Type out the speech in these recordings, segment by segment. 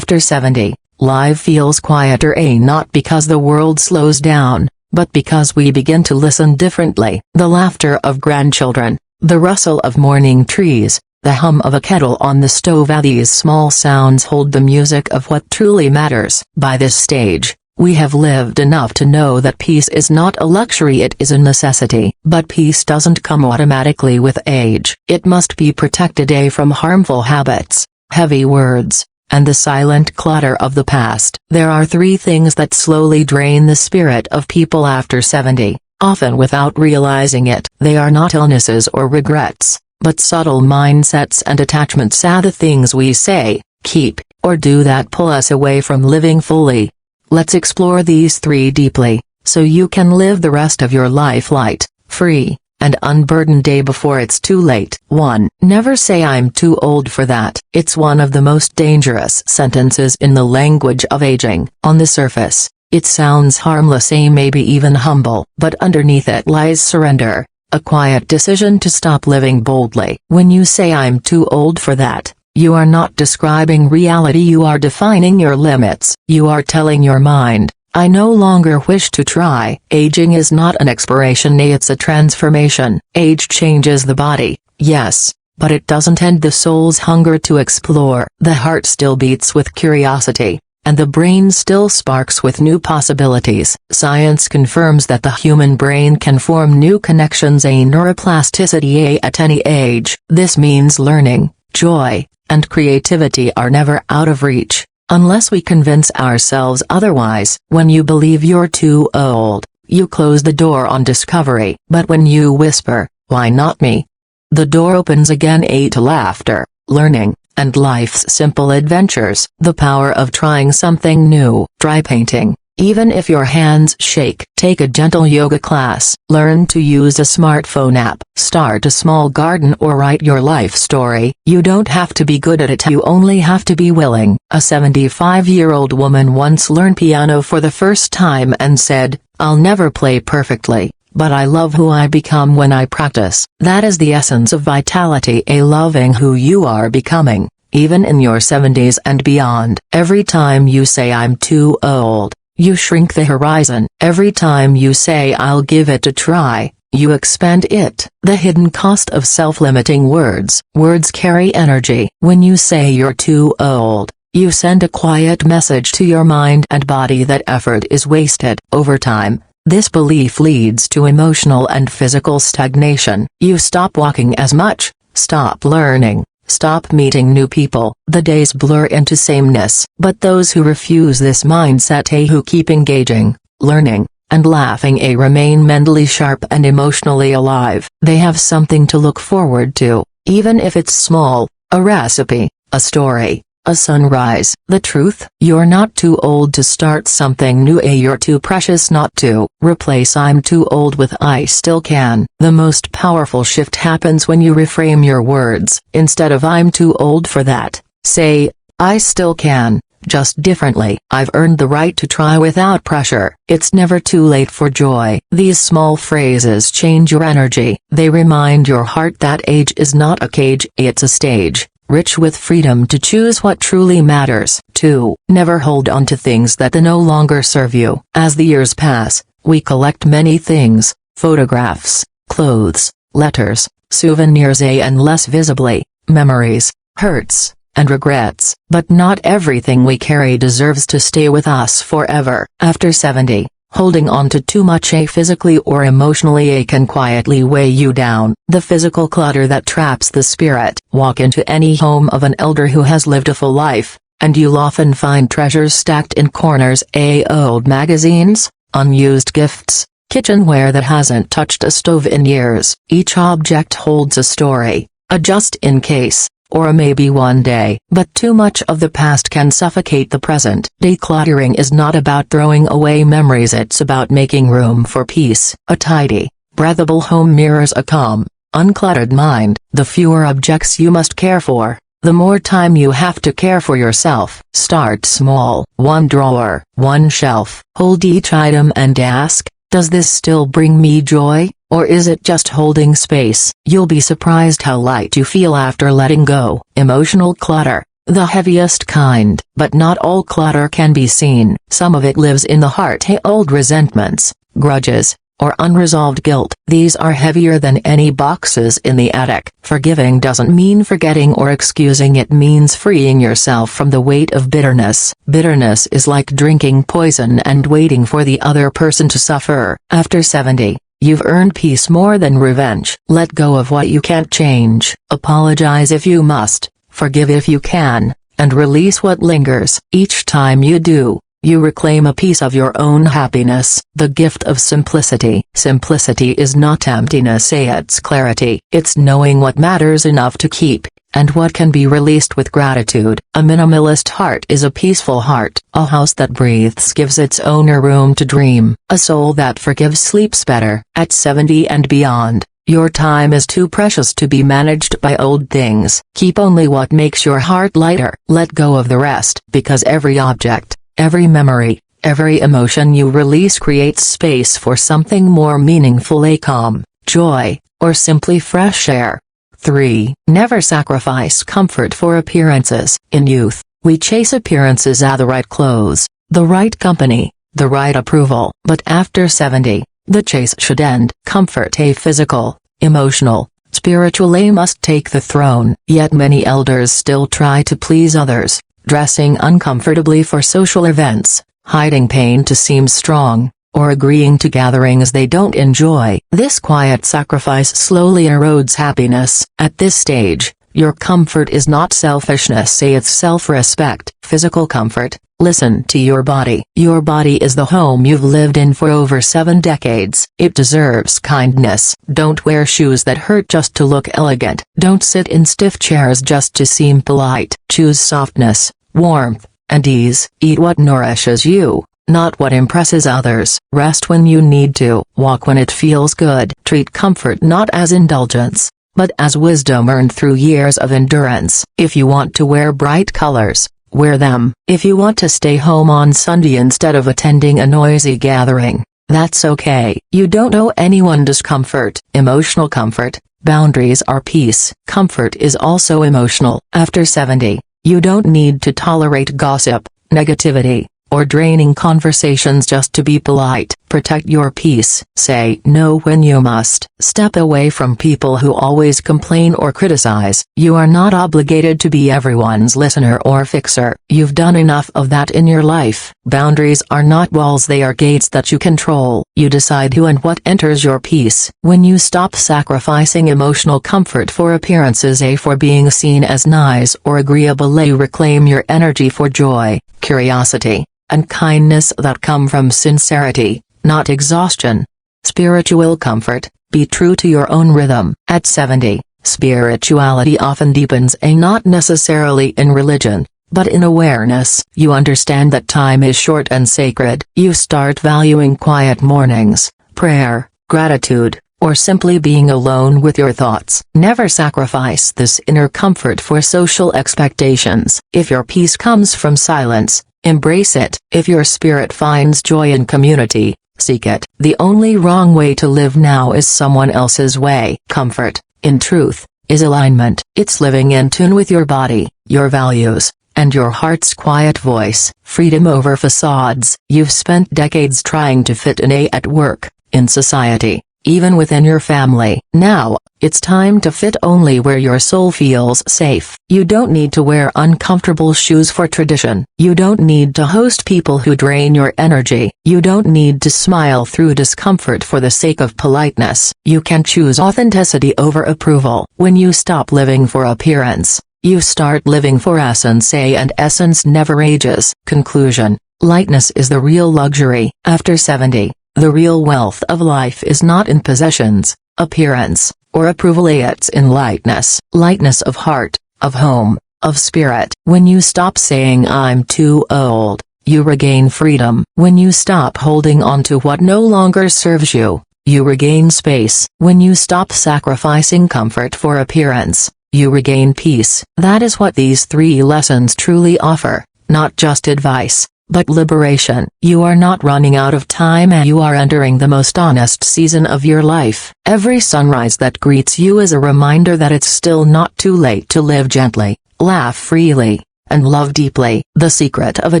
After 70, life feels quieter, not because the world slows down, but because we begin to listen differently. The laughter of grandchildren, the rustle of morning trees, the hum of a kettle on the stove, these small sounds hold the music of what truly matters. By this stage, we have lived enough to know that peace is not a luxury, it is a necessity. But peace doesn't come automatically with age. It must be protected from harmful habits, heavy words, and the silent clutter of the past. There are three things that slowly drain the spirit of people after 70, often without realizing it. They are not illnesses or regrets, but subtle mindsets and attachments, the things we say, keep, or do that pull us away from living fully. Let's explore these three deeply, so you can live the rest of your life light, free, and unburdened before it's too late. 1. Never say I'm too old for that. It's one of the most dangerous sentences in the language of aging. On the surface, it sounds harmless, maybe even humble, but underneath it lies surrender, a quiet decision to stop living boldly. When you say I'm too old for that, you are not describing reality, you are defining your limits. You are telling your mind, I no longer wish to try. Aging is not an expiration, it's a transformation. Age changes the body, yes, but it doesn't end the soul's hunger to explore. The heart still beats with curiosity, and the brain still sparks with new possibilities. Science confirms that the human brain can form new connections, neuroplasticity, at any age. This means learning, joy, and creativity are never out of reach, unless we convince ourselves otherwise. When you believe you're too old, you close the door on discovery. But when you whisper, why not me? The door opens again, to laughter, learning, and life's simple adventures. The power of trying something new. Try painting, even if your hands shake. Take a gentle yoga class. Learn to use a smartphone app. Start a small garden or write your life story. You don't have to be good at it, you only have to be willing. A 75-year-old woman once learned piano for the first time and said, I'll never play perfectly, but I love who I become when I practice. That is the essence of vitality, loving who you are becoming, even in your 70s and beyond. Every time you say I'm too old, you shrink the horizon. Every time you say I'll give it a try, you expand it. The hidden cost of self-limiting words. Words carry energy. When you say you're too old, you send a quiet message to your mind and body that effort is wasted. Over time, this belief leads to emotional and physical stagnation. You stop walking as much, stop learning, stop meeting new people. The days blur into sameness. But those who refuse this mindset, who keep engaging, learning, and laughing, remain mentally sharp and emotionally alive. They have something to look forward to, even if it's small, a recipe, a story, a sunrise. The truth? You're not too old to start something new, you're too precious not to. Replace I'm too old with I still can. The most powerful shift happens when you reframe your words. Instead of I'm too old for that, say, I still can, just differently. I've earned the right to try without pressure. It's never too late for joy. These small phrases change your energy. They remind your heart that age is not a cage, it's a stage, rich with freedom to choose what truly matters. 2. Never hold on to things that no longer serve you. As the years pass, we collect many things: photographs, clothes, letters, souvenirs, and less visibly, memories, hurts, and regrets. But not everything we carry deserves to stay with us forever. After 70, holding on to too much, physically or emotionally, can quietly weigh you down. The physical clutter that traps the spirit. Walk into any home of an elder who has lived a full life, and you'll often find treasures stacked in corners, old magazines, unused gifts, kitchenware that hasn't touched a stove in years. Each object holds a story, a just in case, or a maybe one day. But too much of the past can suffocate the present. Decluttering is not about throwing away memories, it's about making room for peace. A tidy, breathable home mirrors a calm, uncluttered mind. The fewer objects you must care for, the more time you have to care for yourself. Start small. One drawer, one shelf. Hold each item and ask, does this still bring me joy? Or is it just holding space? You'll be surprised how light you feel after letting go. Emotional clutter. the heaviest kind. But not all clutter can be seen. Some of it lives in the heart. Old resentments, grudges, or unresolved guilt. These are heavier than any boxes in the attic. Forgiving doesn't mean forgetting or excusing. It means freeing yourself from the weight of bitterness. Bitterness is like drinking poison and waiting for the other person to suffer. After 70, you've earned peace more than revenge. Let go of what you can't change. Apologize if you must, forgive if you can, and release what lingers. Each time you do, you reclaim a piece of your own happiness. The gift of simplicity. Simplicity is not emptiness, it's clarity. It's knowing what matters enough to keep, and what can be released with gratitude. A minimalist heart is a peaceful heart. A house that breathes gives its owner room to dream. A soul that forgives sleeps better. At 70 and beyond, your time is too precious to be managed by old things. Keep only what makes your heart lighter. Let go of the rest, because every object, every memory, every emotion you release creates space for something more meaningful, a calm, joy, or simply fresh air. 3. Never sacrifice comfort for appearances. In youth, we chase appearances, the right clothes, the right company, the right approval. But after 70, the chase should end. Comfort, physical, emotional, spiritual, must take the throne. Yet many elders still try to please others, dressing uncomfortably for social events, hiding pain to seem strong, or agreeing to gatherings they don't enjoy. This quiet sacrifice slowly erodes happiness. At this stage, your comfort is not selfishness, it's self-respect. Physical comfort. Listen to your body. Your body is the home you've lived in for over 7 decades. It deserves kindness. Don't wear shoes that hurt just to look elegant. Don't sit in stiff chairs just to seem polite. Choose softness, warmth, and ease. Eat what nourishes you, not what impresses others. Rest when you need to. Walk when it feels good. Treat comfort not as indulgence, but as wisdom earned through years of endurance. If you want to wear bright colors, wear them. If you want to stay home on Sunday instead of attending a noisy gathering, that's okay. You don't owe anyone discomfort. Emotional comfort. Boundaries are peace. Comfort is also emotional. After 70, you don't need to tolerate gossip, negativity, or draining conversations just to be polite. Protect your peace. Say no when you must. Step away from people who always complain or criticize. You are not obligated to be everyone's listener or fixer. You've done enough of that in your life. Boundaries are not walls, they are gates that you control. You decide who and what enters your peace. When you stop sacrificing emotional comfort for appearances, for being seen as nice or agreeable, you reclaim your energy for joy, curiosity, and kindness that come from sincerity, not exhaustion. Spiritual comfort. Be true to your own rhythm. At 70, spirituality often deepens, not necessarily in religion, but in awareness. You understand that time is short and sacred. You start valuing quiet mornings, prayer, gratitude, or simply being alone with your thoughts. Never sacrifice this inner comfort for social expectations. If your peace comes from silence, embrace it. If your spirit finds joy in community, seek it. The only wrong way to live now is someone else's way. Comfort, in truth, is alignment. It's living in tune with your body, your values, and your heart's quiet voice. Freedom over facades. You've spent decades trying to fit in at work, in society, even within your family. Now, it's time to fit only where your soul feels safe. You don't need to wear uncomfortable shoes for tradition. You don't need to host people who drain your energy. You don't need to smile through discomfort for the sake of politeness. You can choose authenticity over approval. When you stop living for appearance, you start living for essence, and essence never ages. Conclusion. Lightness is the real luxury. After 70, the real wealth of life is not in possessions, appearance, or approval, it's in lightness. Lightness of heart, of home, of spirit. When you stop saying I'm too old, you regain freedom. When you stop holding on to what no longer serves you, you regain space. When you stop sacrificing comfort for appearance, you regain peace. That is what these 3 lessons truly offer, not just advice, but liberation. You are not running out of time, and you are entering the most honest season of your life. Every sunrise that greets you is a reminder that it's still not too late to live gently, laugh freely, and love deeply. The secret of a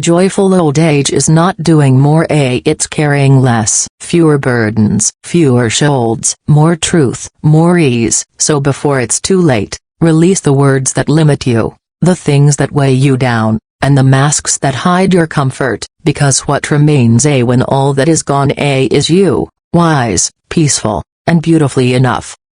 joyful old age is not doing more, it's carrying less. Fewer burdens, fewer shoulds, more truth, more ease. So before it's too late, release the words that limit you, the things that weigh you down, and the masks that hide your comfort, because what remains when all that is gone is you, wise, peaceful, and beautifully enough.